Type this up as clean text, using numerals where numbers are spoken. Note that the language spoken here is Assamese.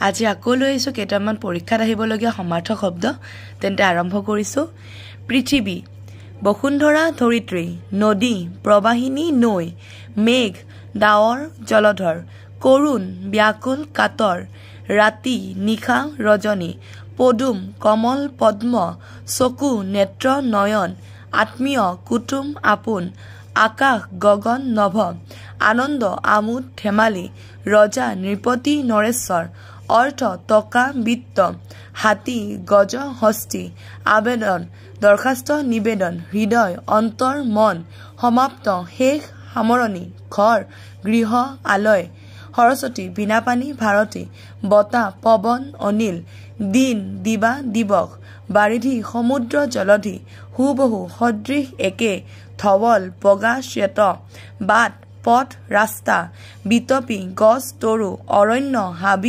আজি আকৌ লৈ আহিছোঁ কেইটামান পৰীক্ষাত আহিবলগীয়া সমাৰ্থক শব্দ তেন্তে আৰম্ভ কৰিছোঁ পৃথিৱী বসুন্ধৰা ধৰিত্ৰী নদী প্ৰবাহিনী নৈ মেঘ ডাৱৰ জলধৰ কৰুণ ব্যাকুল কাতৰ ৰাতি নিশা ৰজনী পদুম কমল পদ্ম চকু নেত্ৰ নয়ন আত্মীয় কুটুম আপোন আকাশ গগন নভ আনন্দ আমোদ ধেমালি ৰজা নৃপতি নৰেশ্বৰ অৰ্থ টকা বিত্ত হাতী গজ হস্তি আবেদন দৰখাস্ত নিবেদন হৃদয় অন্তৰ মন সমাপ্ত শেষ সামৰণি ঘৰ গৃহ আলয় সৰস্বতী বীণাপাণি ভাৰতী বতাহ পৱন অনিল দিন দিবা দিৱস বাৰিধি সমুদ্ৰ জলধি হুবহু সদৃশ একে ধৱল বগা শ্বেত বাট পথ ৰাস্তা বিতপী গছ তৰু অৰণ্য হাবি